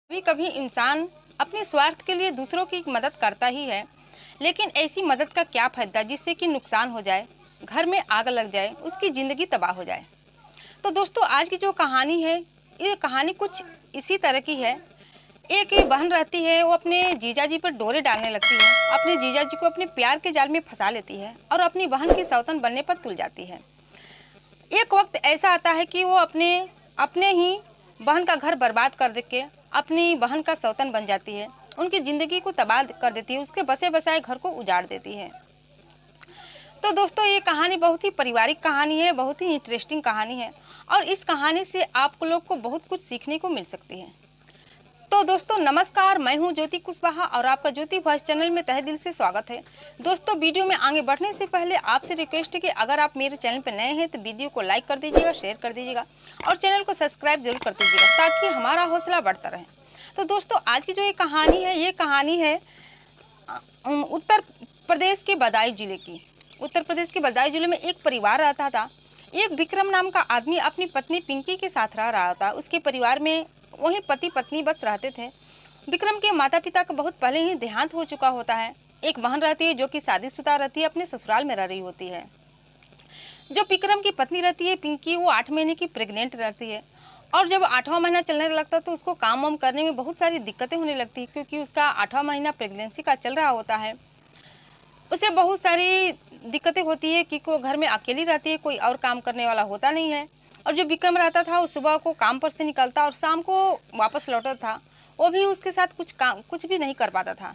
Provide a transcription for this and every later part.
कभी कभी इंसान अपने स्वार्थ के लिए दूसरों की मदद करता ही है, लेकिन ऐसी मदद का क्या फायदा जिससे कि नुकसान हो जाए, घर में आग लग जाए, उसकी जिंदगी तबाह हो जाए। तो दोस्तों, आज की जो कहानी है, ये कहानी कुछ इसी तरह की है। एक बहन रहती है, वो अपने जीजा जी पर डोरे डालने लगती है, अपने जीजा जी को अपने प्यार के जाल में फंसा लेती है और अपनी बहन की सौतन बनने पर तुल जाती है। एक वक्त ऐसा आता है कि वो अपने अपने ही बहन का घर बर्बाद कर दे के अपनी बहन का सौतन बन जाती है, उनकी ज़िंदगी को तबाह कर देती है, उसके बसे बसाए घर को उजाड़ देती है। तो दोस्तों, ये कहानी बहुत ही पारिवारिक कहानी है, बहुत ही इंटरेस्टिंग कहानी है और इस कहानी से आप लोग को बहुत कुछ सीखने को मिल सकती है। तो दोस्तों नमस्कार, मैं हूं ज्योति कुशवाहा और आपका ज्योति वॉइस चैनल में तहे दिल से स्वागत है। दोस्तों, वीडियो में आगे बढ़ने से पहले आपसे रिक्वेस्ट है कि अगर आप मेरे चैनल पर नए हैं तो वीडियो को लाइक कर दीजिएगा, शेयर कर दीजिएगा और चैनल को सब्सक्राइब जरूर कर दीजिएगा ताकि हमारा हौसला बढ़ता रहे। तो दोस्तों, आज की जो ये कहानी है उत्तर प्रदेश के बदायूं जिले की। उत्तर प्रदेश के बदायूं जिले में एक परिवार रहता था। एक विक्रम नाम का आदमी अपनी पत्नी पिंकी के साथ रह रहा था। उसके परिवार में वही पति पत्नी बस रहते थे। विक्रम के माता पिता का बहुत पहले ही देहांत हो चुका होता है। एक बहन रहती है जो कि शादीशुदा रहती है, अपने ससुराल में रह रही होती है। जो विक्रम की पत्नी रहती है पिंकी, वो 8 महीने की प्रेग्नेंट रहती है और जब 8वां महीना चलने लगता तो उसको काम वाम करने में बहुत सारी दिक्कतें होने लगती है, क्योंकि उसका 8वां महीना प्रेगनेंसी का चल रहा होता है। उसे बहुत सारी दिक्कतें होती है कि वो घर में अकेली रहती है, कोई और काम करने वाला होता नहीं है। और जो विक्रम रहता था वो सुबह को काम पर से निकलता और शाम को वापस लौटता था, वो भी उसके साथ कुछ भी नहीं कर पाता था।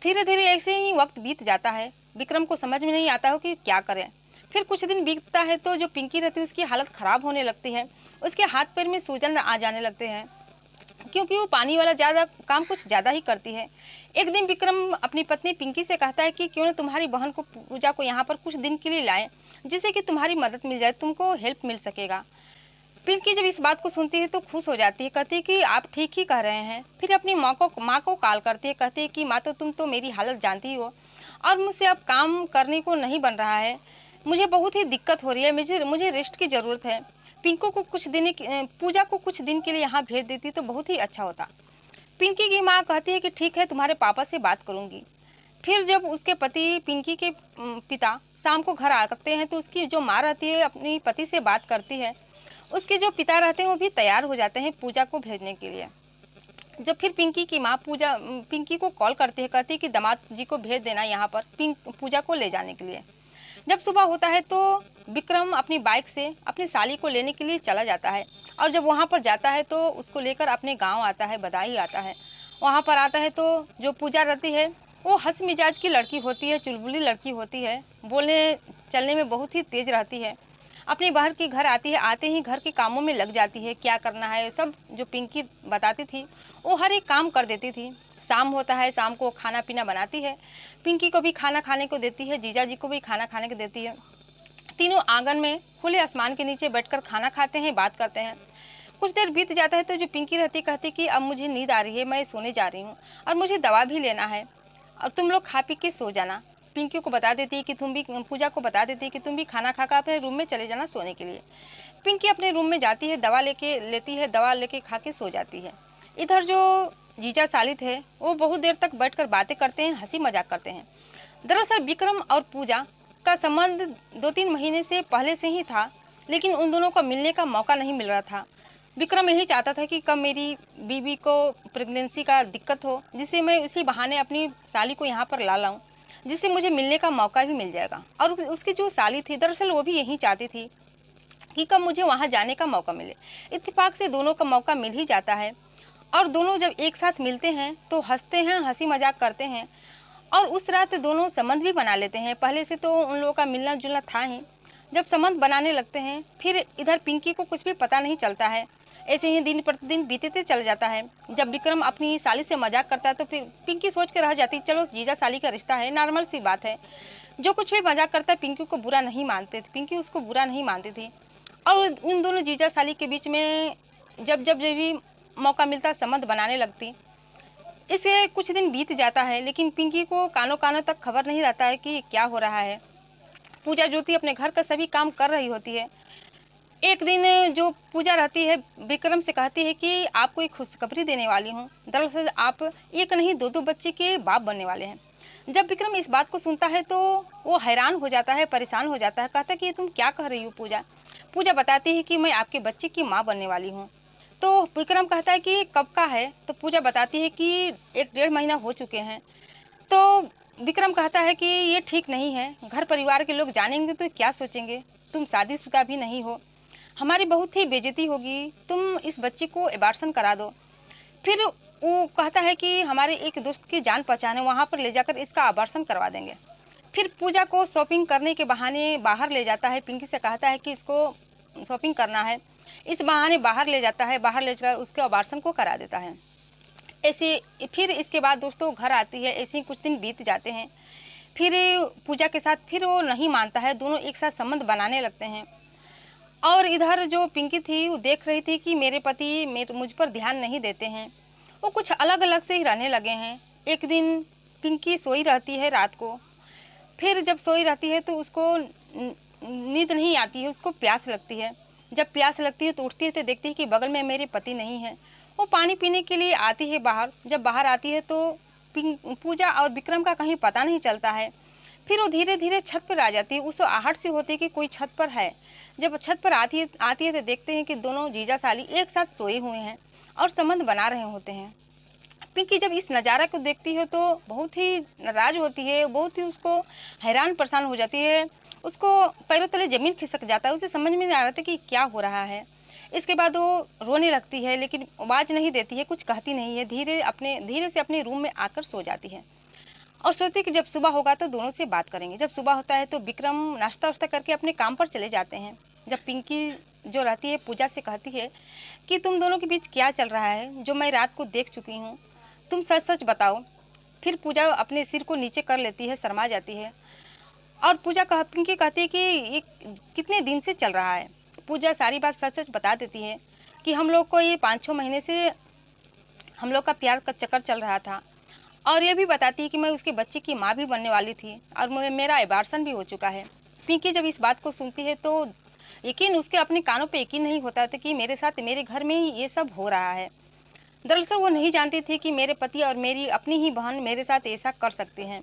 धीरे धीरे ऐसे ही वक्त बीत जाता है। विक्रम को समझ में नहीं आता हो कि क्या करे। फिर कुछ दिन बीतता है तो जो पिंकी रहती है उसकी हालत खराब होने लगती है। उसके हाथ पैर में सूजन आ जाने लगते हैं, क्योंकि वो पानी वाला कुछ ज़्यादा ही करती है। एक दिन विक्रम अपनी पत्नी पिंकी से कहता है कि क्यों न तुम्हारी बहन को पूजा को यहाँ पर कुछ दिन के लिए लाएं, जिससे कि तुम्हारी मदद मिल जाए, तुमको हेल्प मिल सकेगा। पिंकी जब इस बात को सुनती है तो खुश हो जाती है, कहती है कि आप ठीक ही कह रहे हैं। फिर अपनी माँ को कॉल करती है, कहती है कि माँ, तो तुम तो मेरी हालत जानती हो और मुझसे अब काम करने को नहीं बन रहा है, मुझे बहुत ही दिक्कत हो रही है, मुझे रेस्ट की ज़रूरत है। पिंको को पूजा को कुछ दिन के लिए यहाँ भेज देती तो बहुत ही अच्छा होता। पिंकी की माँ कहती है कि ठीक है, तुम्हारे पापा से बात करूँगी। फिर जब उसके पति पिंकी के पिता शाम को घर आते हैं तो उसकी जो माँ रहती है अपनी पति से बात करती है। उसके जो पिता रहते हैं वो भी तैयार हो जाते हैं पूजा को भेजने के लिए। जब फिर पिंकी की माँ पिंकी को कॉल करती है, कहती है कि दामाद जी को भेज देना यहाँ पर पूजा को ले जाने के लिए। जब सुबह होता है तो विक्रम अपनी बाइक से अपनी साली को लेने के लिए चला जाता है और जब वहाँ पर जाता है तो उसको लेकर अपने गांव आता है, बदायूं आता है। वहाँ पर आता है तो जो पूजा रहती है वो हंस मिजाज की लड़की होती है, चुलबुली लड़की होती है, बोलने चलने में बहुत ही तेज रहती है। अपने बहन के घर आती है, आते ही घर के कामों में लग जाती है, क्या करना है सब जो पिंकी बताती थी वो हर एक काम कर देती थी। शाम होता है, शाम को खाना पीना बनाती है, पिंकी को भी खाना खाने को देती है, जीजा जी को भी खाना खाने को देती है। तीनों आंगन में खुले आसमान के नीचे बैठकर खाना खाते हैं, बात करते हैं। कुछ देर बीत जाता है तो जो पिंकी रहती कहती कि अब मुझे नींद आ रही है, मैं सोने जा रही हूँ और मुझे दवा भी लेना है और तुम लोग खा पी के सो जाना। पिंकी को बता देती है कि पूजा को बता देती है कि तुम भी खाना खाकर अपने रूम में चले जाना सोने के लिए। पिंकी अपने रूम में जाती है, दवा लेके खा के सो जाती है। इधर जो जीजा साली थे वो बहुत देर तक बैठकर बातें करते हैं, हंसी मजाक करते हैं। दरअसल विक्रम और पूजा का संबंध 2-3 महीने से पहले से ही था, लेकिन उन दोनों को मिलने का मौका नहीं मिल रहा था। विक्रम यही चाहता था कि कब मेरी बीवी को प्रेगनेंसी का दिक्कत हो, जिससे मैं इसी बहाने अपनी साली को यहाँ पर ला लाऊं, जिससे मुझे मिलने का मौका भी मिल जाएगा। और उसकी जो साली थी दरअसल वो भी यही चाहती थी कि कब मुझे वहाँ जाने का मौका मिले। इत्तेफाक से दोनों का मौका मिल ही जाता है और दोनों जब एक साथ मिलते हैं तो हंसते हैं, हंसी मजाक करते हैं और उस रात दोनों संबंध भी बना लेते हैं। पहले से तो उन लोगों का मिलना जुलना था ही। जब संबंध बनाने लगते हैं फिर इधर पिंकी को कुछ भी पता नहीं चलता है, ऐसे ही दिन प्रतिदिन बीतते चल जाता है। जब विक्रम अपनी साली से मजाक करता है तो फिर पिंकी सोच के रह जाती, चलो जीजा साली का रिश्ता है, नॉर्मल सी बात है। जो कुछ भी मजाक करता है पिंकी को बुरा नहीं मानते थे, पिंकी उसको बुरा नहीं मानती थी। और उन दोनों जीजा साली के बीच में जब भी मौका मिलता संबंध बनाने लगती। इसके कुछ दिन बीत जाता है लेकिन पिंकी को कानों कानों तक खबर नहीं रहता है कि क्या हो रहा है। पूजा ज्योति अपने घर का सभी काम कर रही होती है। एक दिन जो पूजा रहती है विक्रम से कहती है कि आपको एक खुशखबरी देने वाली हूँ। दरअसल आप एक नहीं दो बच्चे के बाप बनने वाले हैं। जब विक्रम इस बात को सुनता है तो वो हैरान हो जाता है, परेशान हो जाता है। कहता है कि ये तुम क्या कह रही हो पूजा? पूजा बताती है कि मैं आपके बच्चे की माँ बनने वाली हूँ। तो विक्रम कहता है कि कब का है? तो पूजा बताती है कि 1 डेढ़ महीना हो चुके हैं। तो विक्रम कहता है कि ये ठीक नहीं है, घर परिवार के लोग जानेंगे तो क्या सोचेंगे? तुम शादीशुदा भी नहीं हो, हमारी बहुत ही बेइज्जती होगी, तुम इस बच्चे को अबॉर्शन करा दो। फिर वो कहता है कि हमारे एक दोस्त की जान पहचान है, वहाँ पर ले जाकर इसका अबॉर्शन करवा देंगे। फिर पूजा को शॉपिंग करने के बहाने बाहर ले जाता है। पिंकी से कहता है कि इसको शॉपिंग करना है, इस बहाने बाहर ले जाता है, बाहर ले जाकर उसके अबॉर्शन को करा देता है। ऐसे फिर इसके बाद दोस्तों घर आती है। ऐसे ही कुछ दिन बीत जाते हैं। फिर पूजा के साथ फिर वो नहीं मानता है, दोनों एक साथ संबंध बनाने लगते हैं। और इधर जो पिंकी थी वो देख रही थी कि मेरे पति मुझ पर ध्यान नहीं देते हैं, वो कुछ अलग अलग से ही रहने लगे हैं। एक दिन पिंकी सोई रहती है रात को। फिर जब सोई रहती है तो उसको नींद नहीं आती है, उसको प्यास लगती है। जब प्यास लगती है तो उठती है तो देखती है कि बगल में मेरे पति नहीं है। वो पानी पीने के लिए आती है बाहर। जब बाहर आती है तो पूजा और विक्रम का कहीं पता नहीं चलता है। फिर वो धीरे धीरे छत पर आ जाती है। उसे आहट सी होती है कि कोई छत पर है। जब छत पर आती है तो देखते हैं कि दोनों जीजा साली एक साथ सोए हुए हैं और संबंध बना रहे होते हैं। पिंकी जब इस नज़ारा को देखती है तो बहुत ही नाराज होती है, बहुत ही उसको हैरान परेशान हो जाती है। उसको पैरों तले ज़मीन खिसक जाता है, उसे समझ में नहीं आ रहा था कि क्या हो रहा है। इसके बाद वो रोने लगती है, लेकिन आवाज़ नहीं देती है, कुछ कहती नहीं है। धीरे से अपने रूम में आकर सो जाती है और सोचती है कि जब सुबह होगा तो दोनों से बात करेंगे। जब सुबह होता है तो विक्रम नाश्ता वाश्ता करके अपने काम पर चले जाते हैं। जब पिंकी जो रहती है पूजा से कहती है कि तुम दोनों के बीच क्या चल रहा है, जो मैं रात को देख चुकी हूँ, तुम सच सच बताओ। फिर पूजा अपने सिर को नीचे कर लेती है, शर्मा जाती है। और पिंकी कहती है कि ये कितने दिन से चल रहा है। पूजा सारी बात सच सच बता देती है कि हम लोग को ये 5-6 महीने से हम लोग का प्यार का चक्कर चल रहा था। और ये भी बताती है कि मैं उसके बच्चे की माँ भी बनने वाली थी और मेरा अबॉर्शन भी हो चुका है। पिंकी जब इस बात को सुनती है तो यकीन उसके अपने कानों पे यकीन नहीं होता था कि मेरे साथ मेरे घर में ही ये सब हो रहा है। दरअसल वो नहीं जानती थी कि मेरे पति और मेरी अपनी ही बहन मेरे साथ ऐसा कर सकते हैं।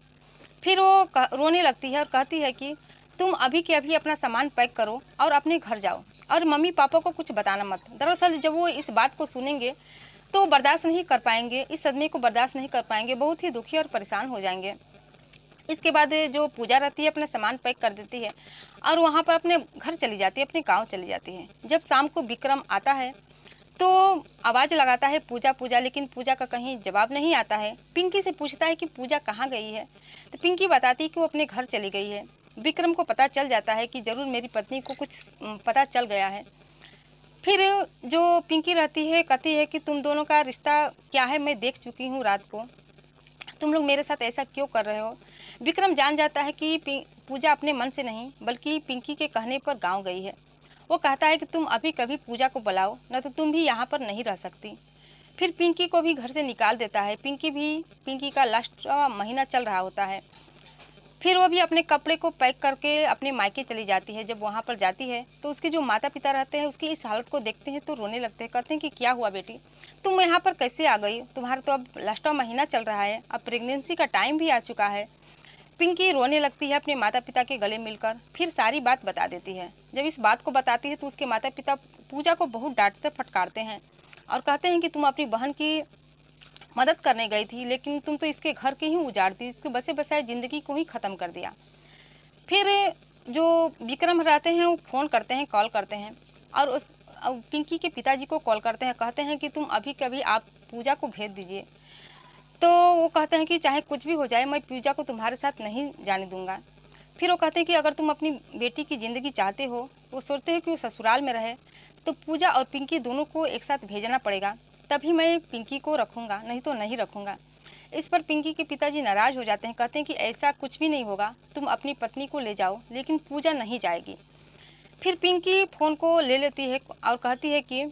फिर वो रोने लगती है और कहती है कि तुम अभी के अभी अपना सामान पैक करो और अपने घर जाओ और मम्मी पापा को कुछ बताना मत। दरअसल जब वो इस बात को सुनेंगे तो बर्दाश्त नहीं कर पाएंगे, इस सदमे को बर्दाश्त नहीं कर पाएंगे, बहुत ही दुखी और परेशान हो जाएंगे। इसके बाद जो पूजा रहती है अपना सामान पैक कर देती है और वहाँ पर अपने घर चली जाती है, अपने गांव चली जाती है। जब शाम को विक्रम आता है तो आवाज़ लगाता है पूजा पूजा, लेकिन पूजा का कहीं जवाब नहीं आता है। पिंकी से पूछता है कि पूजा कहाँ गई है, तो पिंकी बताती है कि वो अपने घर चली गई है। विक्रम को पता चल जाता है कि ज़रूर मेरी पत्नी को कुछ पता चल गया है। फिर जो पिंकी रहती है कहती है कि तुम दोनों का रिश्ता क्या है, मैं देख चुकी हूँ रात को, तुम लोग मेरे साथ ऐसा क्यों कर रहे हो। विक्रम जान जाता है कि पूजा अपने मन से नहीं बल्कि पिंकी के कहने पर गाँव गई है। वो कहता है कि तुम अभी कभी पूजा को बुलाओ, न तो तुम भी यहाँ पर नहीं रह सकती। फिर पिंकी को भी घर से निकाल देता है। पिंकी का लास्ट महीना चल रहा होता है। फिर वो भी अपने कपड़े को पैक करके अपने मायके चली जाती है। जब वहाँ पर जाती है तो उसके जो माता पिता रहते हैं उसकी इस हालत को देखते हैं तो रोने लगते हैं। कहते हैं कि क्या हुआ बेटी, तुम यहाँ पर कैसे आ गई, तुम्हारा तो अब लास्ट महीना चल रहा है, अब प्रेगनेंसी का टाइम भी आ चुका है। पिंकी रोने लगती है अपने माता पिता के गले मिलकर, फिर सारी बात बता देती है। जब इस बात को बताती है तो उसके माता पिता पूजा को बहुत डांटते फटकारते हैं और कहते हैं कि तुम अपनी बहन की मदद करने गई थी, लेकिन तुम तो इसके घर के ही उजाड़ दी, इसके बसे बसाए ज़िंदगी को ही ख़त्म कर दिया। फिर जो विक्रम रहते हैं वो फ़ोन करते हैं, कॉल करते हैं और उस पिंकी के पिताजी को कॉल करते हैं। कहते हैं कि तुम अभी कभी आप पूजा को भेज दीजिए। तो वो कहते हैं कि चाहे कुछ भी हो जाए मैं पूजा को तुम्हारे साथ नहीं जाने दूंगा। फिर वो कहते हैं कि अगर तुम अपनी बेटी की ज़िंदगी चाहते हो, वो सोचते हैं कि वो ससुराल में रहे, तो पूजा और पिंकी दोनों को एक साथ भेजना पड़ेगा, तभी मैं पिंकी को रखूँगा, नहीं तो नहीं रखूँगा। इस पर पिंकी के पिताजी नाराज़ हो जाते हैं। कहते हैं कि ऐसा कुछ भी नहीं होगा, तुम अपनी पत्नी को ले जाओ लेकिन पूजा नहीं जाएगी। फिर पिंकी फ़ोन को ले लेती है और कहती है कि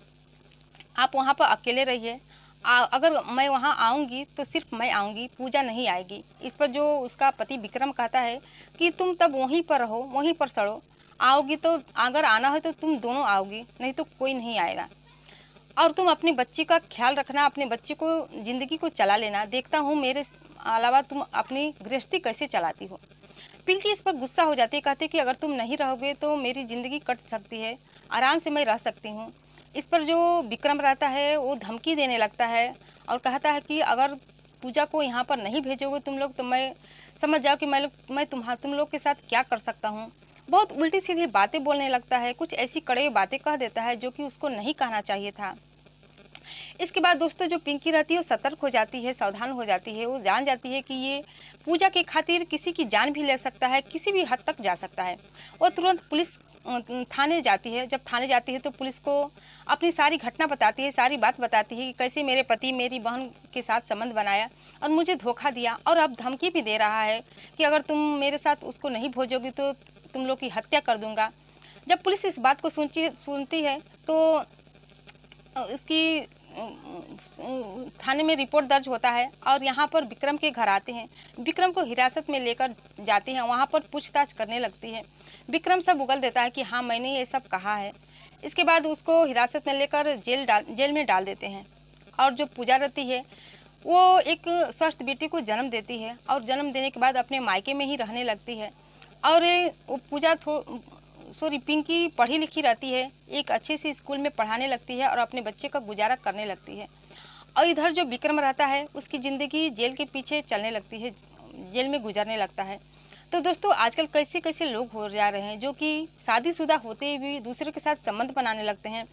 आप वहाँ पर अकेले रहिए, अगर मैं वहाँ आऊँगी तो सिर्फ मैं आऊँगी, पूजा नहीं आएगी। इस पर जो उसका पति विक्रम कहता है कि तुम तब वहीं पर रहो, वहीं पर सड़ो, आओगी तो अगर आना हो तो तुम दोनों आओगी, नहीं तो कोई नहीं आएगा। और तुम अपने बच्चे का ख्याल रखना, अपने बच्चे को ज़िंदगी को चला लेना। देखता हूँ मेरे अलावा तुम अपनी गृहस्थी कैसे चलाती हो। पिंकी इस पर गुस्सा हो जाती है, कहती है कि अगर तुम नहीं रहोगे तो मेरी ज़िंदगी कट सकती है, आराम से मैं रह सकती हूँ। इस पर जो विक्रम रहता है वो धमकी देने लगता है और कहता है कि अगर पूजा को यहाँ पर नहीं भेजोगे तुम लोग तो मैं समझ जाओ कि मैं तुम लोग के साथ क्या कर सकता हूँ। बहुत उल्टी सीधी बातें बोलने लगता है, कुछ ऐसी कड़वी बातें कह देता है जो कि उसको नहीं कहना चाहिए था। इसके बाद दोस्तों जो पिंकी रहती है वो सतर्क हो जाती है, सावधान हो जाती है। वो जान जाती है कि ये पूजा के खातिर किसी की जान भी ले सकता है, किसी भी हद तक जा सकता है। वो तुरंत पुलिस थाने जाती है। जब थाने जाती है तो पुलिस को अपनी सारी घटना बताती है, सारी बात बताती है कि कैसे मेरे पति मेरी बहन के साथ संबंध बनाया और मुझे धोखा दिया और अब धमकी भी दे रहा है कि अगर तुम मेरे साथ उसको नहीं भेजोगी तो तुम लोग की हत्या कर दूंगा। जब पुलिस इस बात को सुनती है तो उसकी थाने में रिपोर्ट दर्ज होता है और यहाँ पर विक्रम के घर आते हैं। विक्रम को हिरासत में लेकर जाते हैं, वहाँ पर पूछताछ करने लगती है। विक्रम सब उगल देता है कि हाँ मैंने ये सब कहा है। इसके बाद उसको हिरासत में लेकर जेल में डाल देते हैं। और जो पूजा रहती है वो एक स्वस्थ बेटी को जन्म देती है और जन्म देने के बाद अपने मायके में ही रहने लगती है। और वो पूजा पिंकी पढ़ी लिखी रहती है, एक अच्छे से स्कूल में पढ़ाने लगती है और अपने बच्चे का गुजारा करने लगती है। और इधर जो विक्रम रहता है उसकी ज़िंदगी जेल के पीछे चलने लगती है, जेल में गुजरने लगता है। तो दोस्तों आजकल कैसे कैसे लोग हो जा रहे हैं जो कि शादीशुदा होते हुए दूसरे के साथ संबंध बनाने लगते हैं,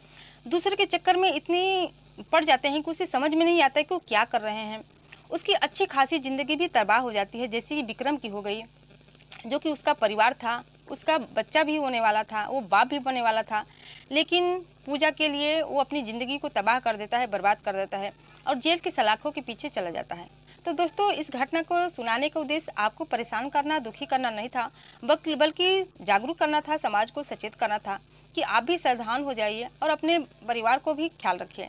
दूसरे के चक्कर में इतनी पड़ जाते हैं कि उसे समझ में नहीं आता कि वो क्या कर रहे हैं। उसकी अच्छी खासी ज़िंदगी भी तबाह हो जाती है, जैसे कि विक्रम की हो गई। जो कि उसका परिवार था, उसका बच्चा भी होने वाला था, वो बाप भी बनने वाला था, लेकिन पूजा के लिए वो अपनी ज़िंदगी को तबाह कर देता है, बर्बाद कर देता है और जेल की सलाखों के पीछे चला जाता है। तो दोस्तों इस घटना को सुनाने का उद्देश्य आपको परेशान करना, दुखी करना नहीं था, बल्कि जागरूक करना था, समाज को सचेत करना था कि आप भी सावधान हो जाइए और अपने परिवार को भी ख्याल रखिए।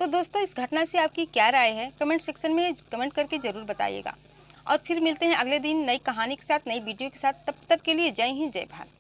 तो दोस्तों इस घटना से आपकी क्या राय है, कमेंट सेक्शन में कमेंट करके ज़रूर बताइएगा। और फिर मिलते हैं अगले दिन नई कहानी के साथ, नई वीडियो के साथ। तब तक के लिए जय हिंद, जय भारत।